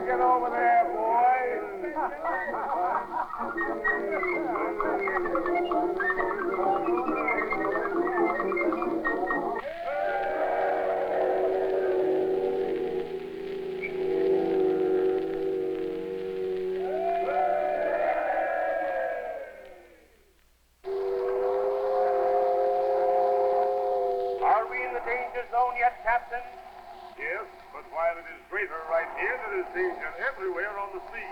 get over there, boy. Are we in the danger zone yet, Captain? Yes, but while it is greater right here, there is danger everywhere on the sea.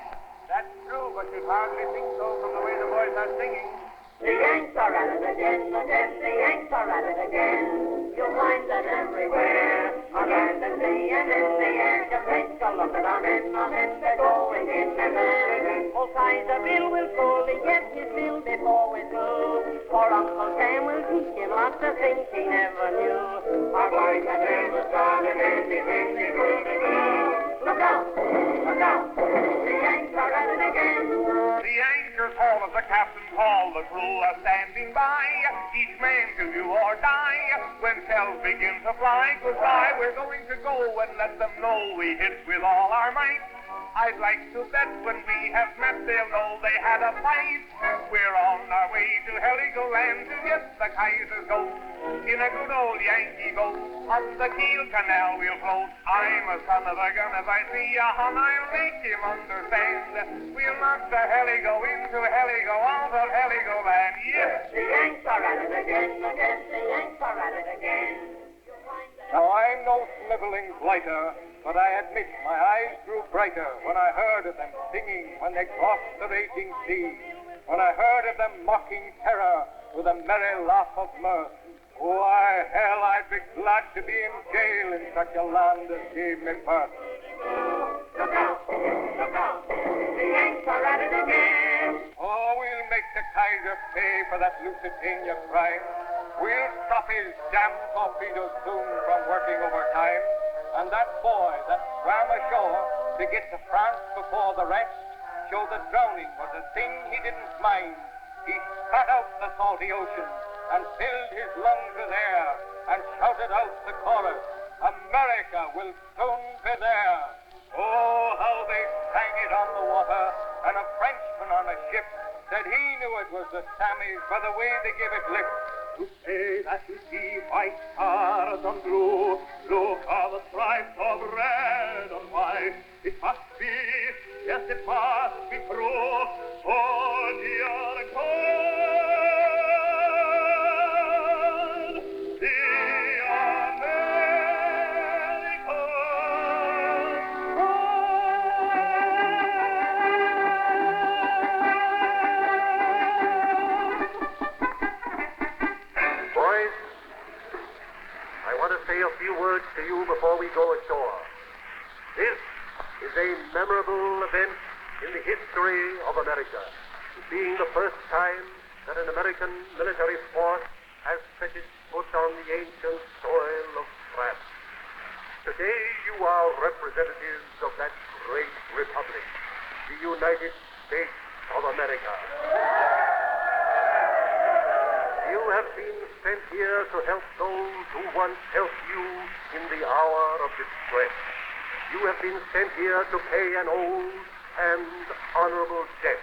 That's true, but you'd hardly think so from the way the boys are singing. The Yanks are at it again, the Yanks are at it again. You'll find them everywhere, on land and sea and in the air. Just take a look at our men, they're going in and out. Old Kaiser Bill will surely get his fill before we do. For Uncle Sam will teach him lots of things he never knew. Our boys have never started anything they couldn't do. Look out, the Yanks are at it again. The anchor's haul as the captain called, the crew are standing by. Each man to do or die. When shells begin to fly, goodbye, we're going to go and let them know we hit with all our might. I'd like to bet when we have met, they'll know they had a fight. We're on our way to Heligoland to get the Kaiser's goat. In a good old Yankee boat, up the Kiel Canal we'll float. I'm a son of a gun, if I see a Hun, I'll make him understand. We'll knock the Heligo into Heligo, out of Heligoland, yes! The Yanks are at it again, the Yanks are at it again. Now, I'm no sniveling blighter, but I admit my eyes grew brighter when I heard of them singing when they crossed the raging sea, when I heard of them mocking terror with a merry laugh of mirth. Why, hell, I'd be glad to be in jail in such a land as gave me birth. Look out, the Yanks are at it again. Oh, we'll make the Kaiser pay for that Lusitania crime. We'll stop his damn torpedoes soon from working overtime. And that boy that swam ashore to get to France before the rest showed that drowning was a thing he didn't mind. He spat out the salty ocean and filled his lungs with air and shouted out the chorus, America will soon be there. Oh, how they sang it on the water, and a Frenchman on a ship said he knew it was the Sammies by the way they gave it lip. To say that you see white stars on blue, blue are the stripes of red and white. It must be, yes, it must be true. Oh, dear God, the Boys, I want to say a few words to you before we go ashore. This is a memorable event in the history of America, being the first time that an American military force has set its foot on the ancient soil of France. Today you are representatives of that great republic, the United States of America. You have been sent here to help those who once helped you in the hour of distress. You have been sent here to pay an old and honorable debt.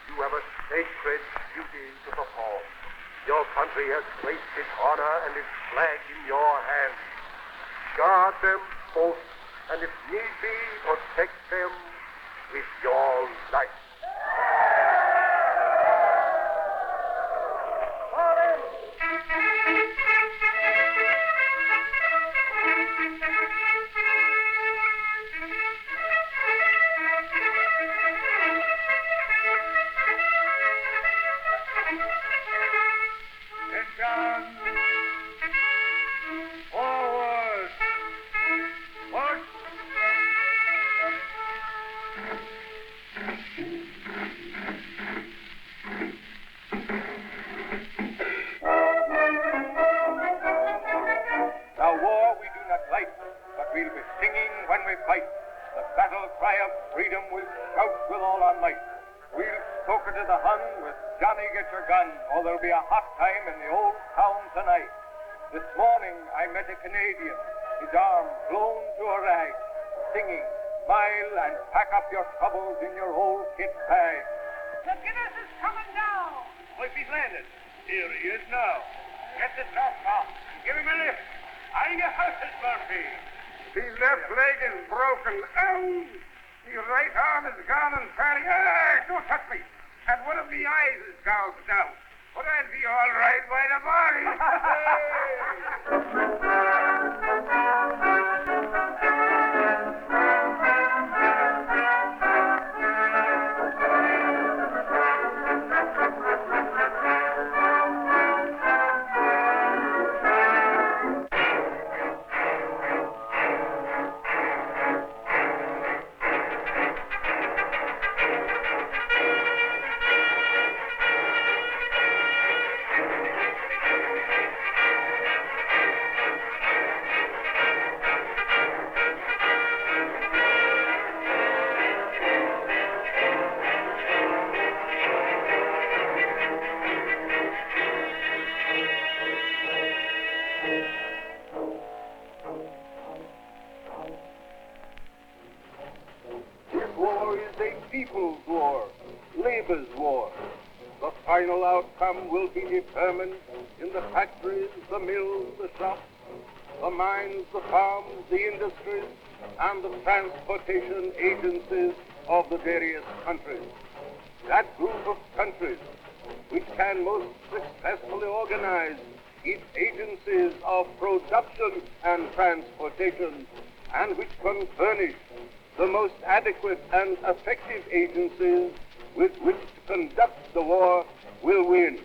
You have a sacred duty to perform. Your country has placed its honor and its flag in your hands. Guard them both, and if need be, protect them with your life. We'll be singing when we fight. The battle cry of freedom we'll shout with all our might. We'll stoke it to the Hun with Johnny Get Your Gun, or there'll be a hot time in the old town tonight. This morning I met a Canadian, his arm blown to a rag, singing, file and pack up your troubles in your old kit bag. The Guinness is coming down. Hope he's landed. Here he is now. Get the top off. Give him a lift. On your horses, Murphy. His left leg is broken. Ow! His right arm is gone and fairly. Ah, don't touch me. And one of the eyes is gouged out. But I'll be all right by the morning. People's war, labor's war. The final outcome will be determined in the factories, the mills, the shops, the mines, the farms, the industries, and the transportation agencies of the various countries. That group of countries which can most successfully organize its agencies of production and transportation, and which can furnish the most adequate and effective agencies with which to conduct the war will win.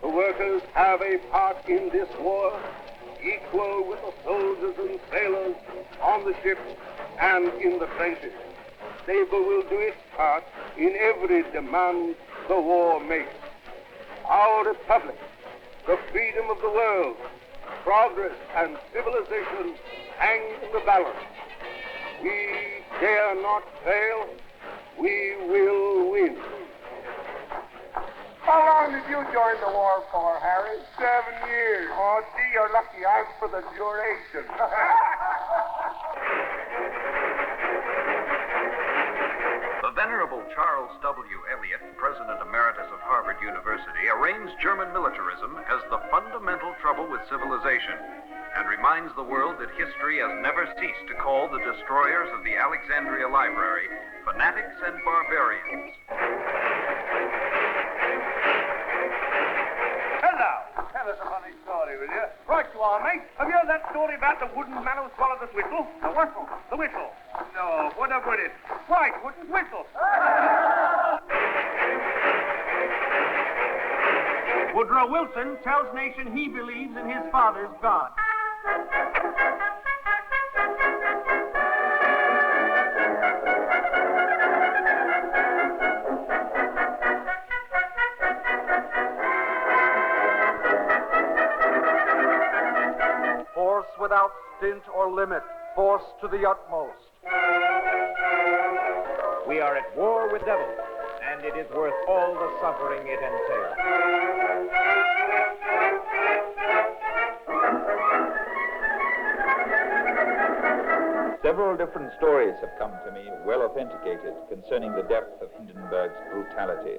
The workers have a part in this war, equal with the soldiers and sailors on the ships and in the trenches. Labor will do its part in every demand the war makes. Our republic, the freedom of the world, progress and civilization hang in the balance. We dare not fail. We will win. How long did you join the war for, Harry? 7 years. Oh, gee, you're lucky. I'm for the duration. The Venerable Charles W. Eliot, President Emeritus of Harvard University, arraigns German militarism as the fundamental trouble with civilization, and reminds the world that history has never ceased to call the destroyers of the Alexandria Library fanatics and barbarians. Hello. Tell us a funny story, will you? Right you are, mate. Have you heard that story about the wooden man who swallowed the whistle? The whistle? The whistle. No, what about it? Right, wooden whistle. Woodrow Wilson tells nation he believes in his father's God. Force without stint or limit, force to the utmost. We are at war with devils, and it is worth all the suffering it entails. Several different stories have come to me, well authenticated, concerning the depth of Hindenburg's brutality.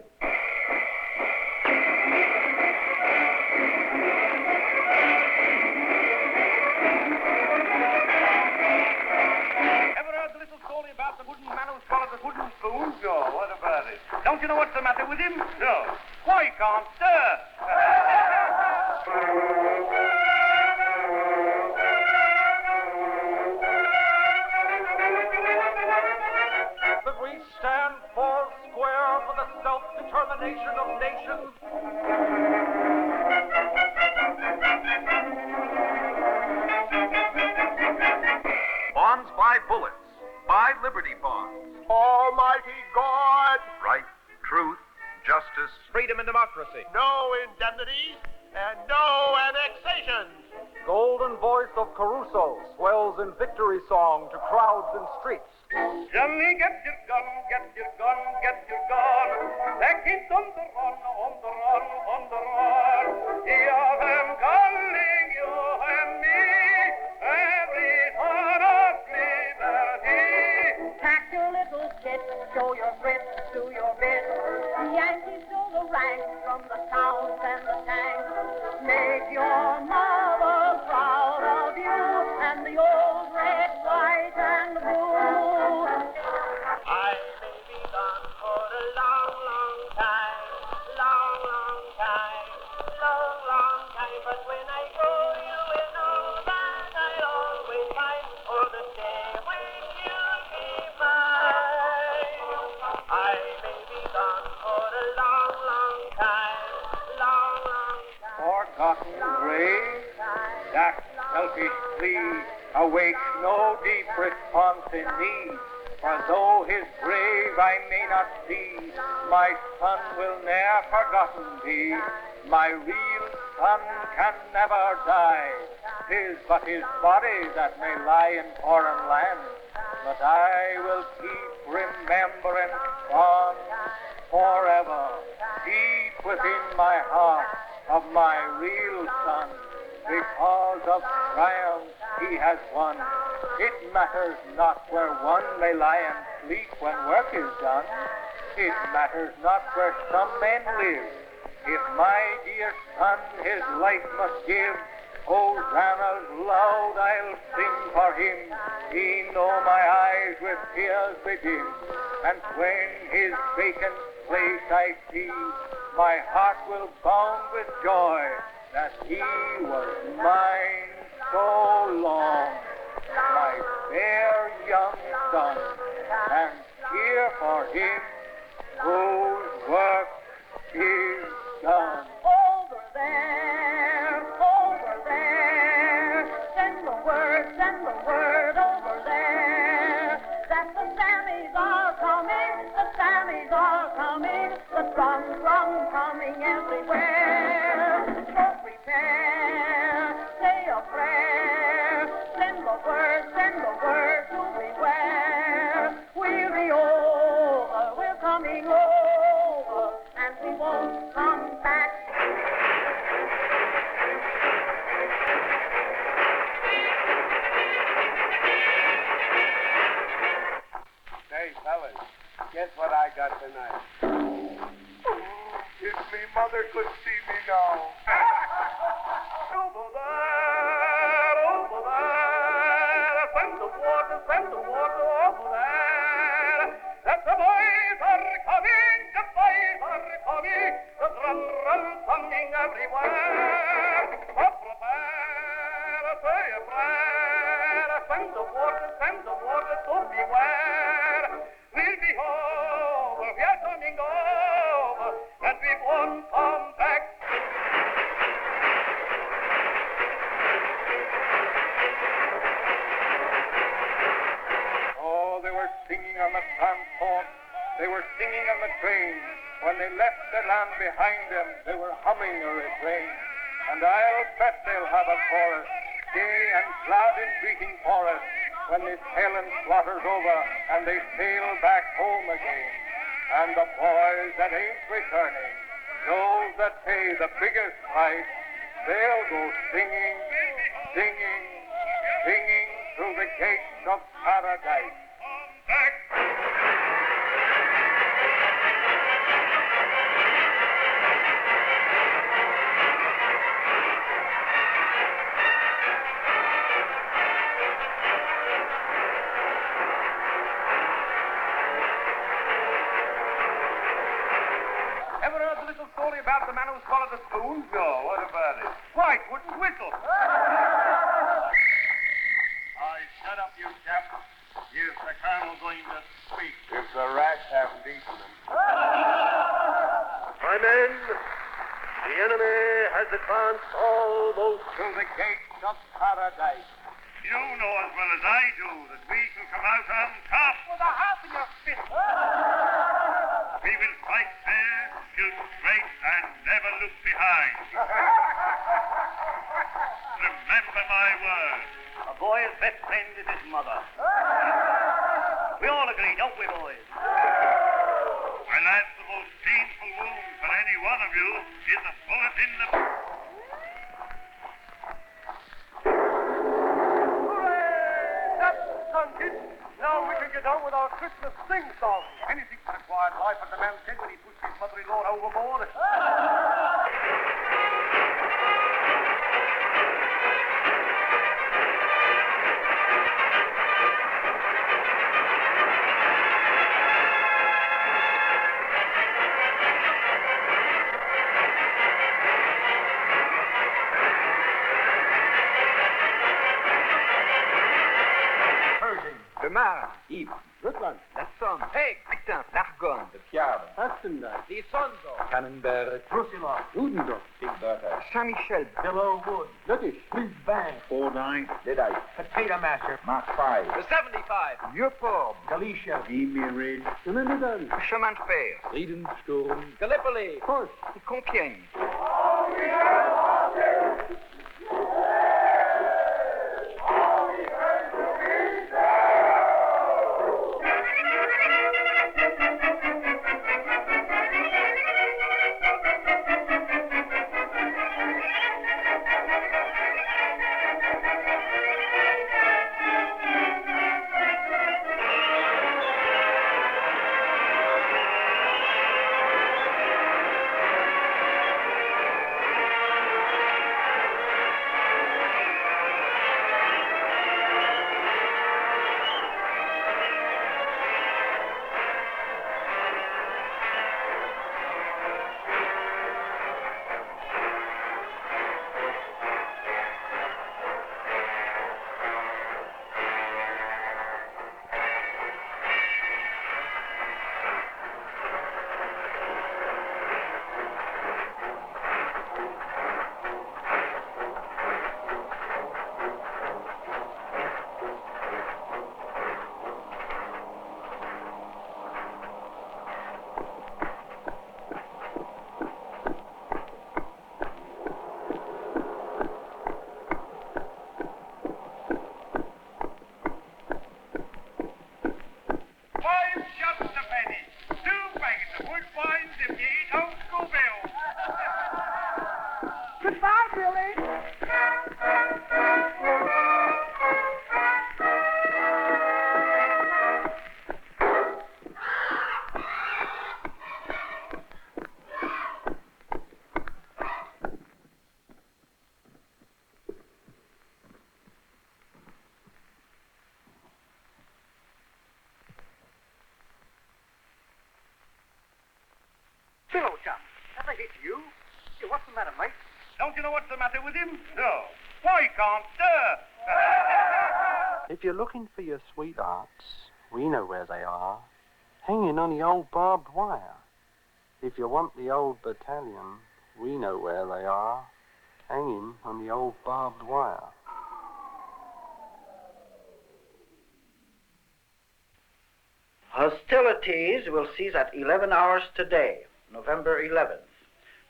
Ever heard the little story about the wooden man who swallowed the wooden spoon? No, what about it? Don't you know what's the matter with him? No. Why, he can't stir. That we stand four square for the self-determination of nations. Bonds buy bullets. Buy Liberty Bonds. Almighty God, Right, truth, justice, Freedom and democracy. no indemnities and no annexations. Golden voice of Caruso swells in victory song to crowds and streets. Johnny, get your gun, get your gun, get your gun. Take it on the run, on the run, on the run. Hear them calling you and me, every son of liberty. show your grit, do your bit. The Yankees fill the ranks from the towns and the tanks. Make your mother proud of you and the old red, white, and blue. I may be gone for a long, long time, long, long time, long, long time. But when I go, you will know that I'll always find for the day when you'll be mine. I may be gone for a long, long time, long, long time. Forgotten grave, that selfish plea awakes no deep response in me. For though his grave I may not see, my son will ne'er forgotten be. My real son can never die. 'Tis but his body that may lie in foreign lands. But I will keep remembrance on forever, deep within my heart, of my real son, because of triumph he has won. It matters not where one may lie and sleep when work is done. It matters not where some men live. If my dear son his life must give, hosannas loud I'll sing for him. He know my eyes with tears bedim, and when his vacant place I see, my heart will bound with joy that he was mine so long. My fair young son, and cheer for him whose work is done. Over there, send the word over there, that the Sammies are coming, the drums coming everywhere. So prepare, say a prayer, send the word to beware. We'll be over, we're coming over, and we won't come back. Hey, fellas, guess what I got tonight? If me mother could see me now. Over there, send the water over there. That the boys are coming, the drums coming everywhere. So prepare, say a prayer, send the water to beware. We'll be over, we are coming over, and we won't come back. Oh, they were singing on the transport, they were singing on the train. When they left their land behind them, they were humming a refrain. And I'll bet they'll have a chorus, gay and glad in greeting for us, when this hell and slaughter's over and they sail back home again. And the boys that ain't returning, those that pay the biggest price, they'll go singing, singing, singing through the gates of paradise. Ever heard the little story about the man who swallowed the spoon? No, what about it? Why, it wouldn't whistle. Shut up, you chap. Here's the colonel going to speak. If the rats haven't eaten them. My men, the enemy has advanced almost Through the gates of paradise. You know as well as I do that we shall come out on top. With a half in your fist. We will fight fair, shoot straight, and never look behind. Remember my word. A boy's best friend is his mother. We all agree, don't we, boys? My lads, the most painful wound for any one of you is a bullet in the... Hooray! That's content. Now now we can get on with our Christmas sing-song. Anything for a quiet life, as the man said when he pushed his mother-in-law overboard. Mar, Yves, Rutland, La Somme, Hey, Actin, l'Argonne, The Piave, Hastendal, the Isonzo, Tannenberg, Roussillon, Ludendorff, Big Bertha, Saint-Michel, Pillow Wood, Luttish, Lisbon, Fordine, Lyddite, Potato Masher, Mark 5, the 75, Vieux-Port, Galicia, Emi Ridge, Chemin de Fer, Riedensturm, Gallipoli, Force, Compiègne. Hello, chum. Have I hit you? Hey, what's the matter, mate? Don't you know what's the matter with him? No. Why, he can't stir. If you're looking for your sweethearts, we know where they are. Hanging on the old barbed wire. If you want the old battalion, we know where they are. Hanging on the old barbed wire. Hostilities will cease at 11 hours today, November 11th.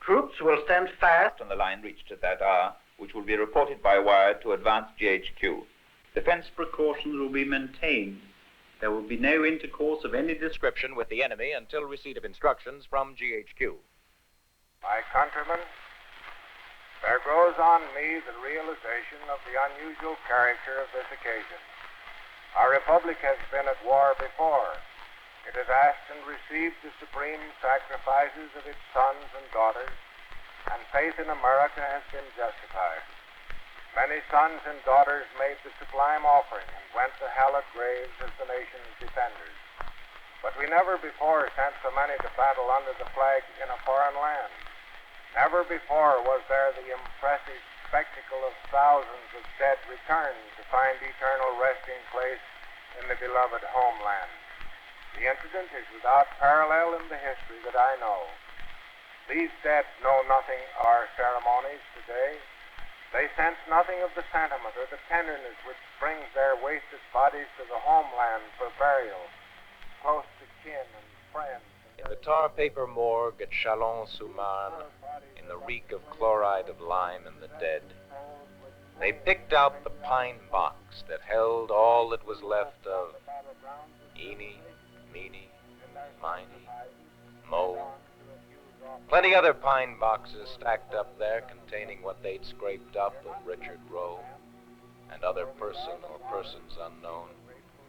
Troops will stand fast on the line reached at that hour, which will be reported by wire to advance GHQ. Defense precautions will be maintained. There will be no intercourse of any description with the enemy until receipt of instructions from GHQ. My countrymen, there grows on me the realization of the unusual character of this occasion. Our republic has been at war before. It has asked and received the supreme sacrifices of its sons and daughters, and faith in America has been justified. Many sons and daughters made the sublime offering and went to hallowed graves as the nation's defenders. But we never before sent so many to battle under the flag in a foreign land. Never before was there the impressive spectacle of thousands of dead returned to find eternal resting place in the beloved homeland. The incident is without parallel in the history that I know. These dead know nothing of our ceremonies today. They sense nothing of the sentiment or the tenderness which brings their wasted bodies to the homeland for burial, close to kin and friends. In the tar paper morgue at Chalon-sur-Marne, in the reek of chloride of lime and the dead, they picked out the pine box that held all that was left of Eenie, Meenie, Miney, Mo. Plenty other pine boxes stacked up there containing what they'd scraped up of Richard Roe and other person or persons unknown.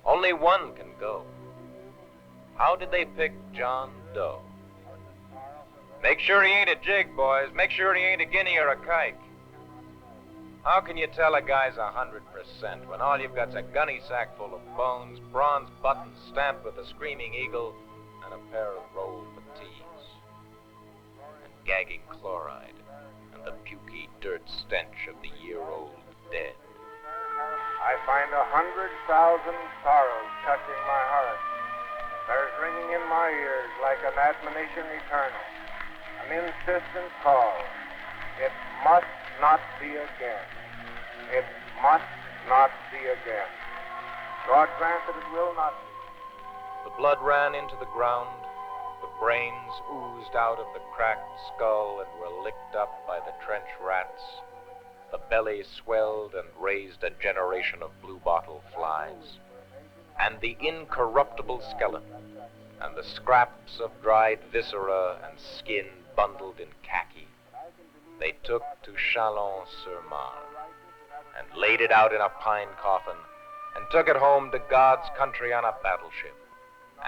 Only one can go. How did they pick John Doe? Make sure he ain't a jig, boys. Make sure he ain't a guinea or a kike. How can you tell a guy's 100% when all you've got's a gunny sack full of bones, bronze buttons stamped with a screaming eagle, and a pair of rolled fatigues, and gagging chloride, and the pukey dirt stench of the year-old dead? I find 100,000 sorrows touching my heart. There's ringing in my ears like an admonition eternal, an insistent call. It must not be again. It must not be again. God grant that it will not be. The blood ran into the ground, the brains oozed out of the cracked skull and were licked up by the trench rats. The belly swelled and raised a generation of blue-bottle flies. And the incorruptible skeleton, and the scraps of dried viscera and skin bundled in khaki, they took to Chalon-sur-Marne, and laid it out in a pine coffin, and took it home to God's country on a battleship,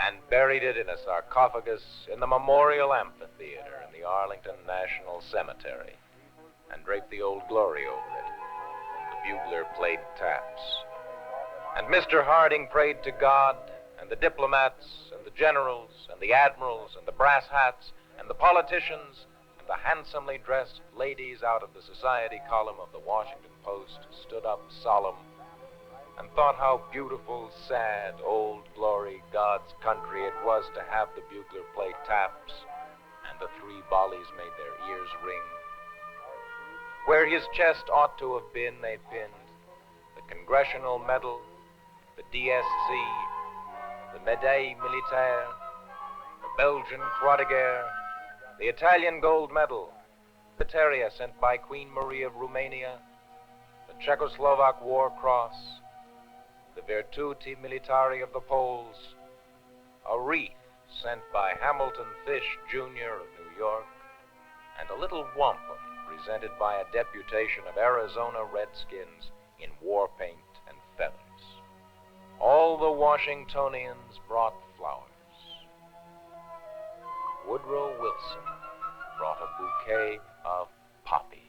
and buried it in a sarcophagus in the Memorial Amphitheater in the Arlington National Cemetery, and draped the Old Glory over it. The bugler played taps. And Mr. Harding prayed to God, and the diplomats, and the generals, and the admirals, and the brass hats, and the politicians, and the handsomely dressed ladies out of the society column of the Washington Post stood up solemn and thought how beautiful, sad, Old Glory, God's country it was to have the bugler play taps, and the three volleys made their ears ring. Where his chest ought to have been, they pinned the Congressional Medal, the DSC, the Médaille Militaire, the Belgian Croix de Guerre, the Italian Gold Medal, the Teria sent by Queen Marie of Romania, the Czechoslovak War Cross, the Virtuti Militari of the Poles, a wreath sent by Hamilton Fish, Jr. of New York, and a little wampum presented by a deputation of Arizona Redskins in war paint and feathers. All the Washingtonians brought flowers. Woodrow Wilson brought a bouquet of poppies.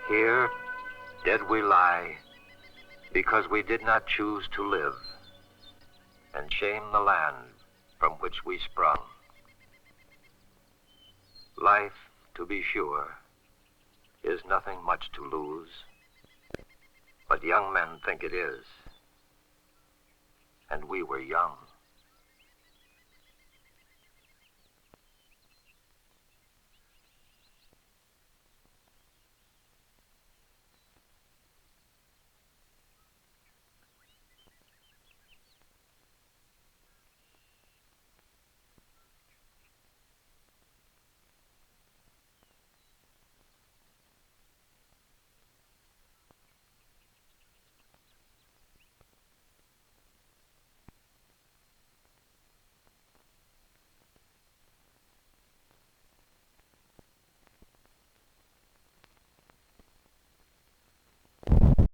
Here, dead we lie, because we did not choose to live, and shame the land from which we sprung. Life, to be sure, is nothing much to lose, but young men think it is, and we were young.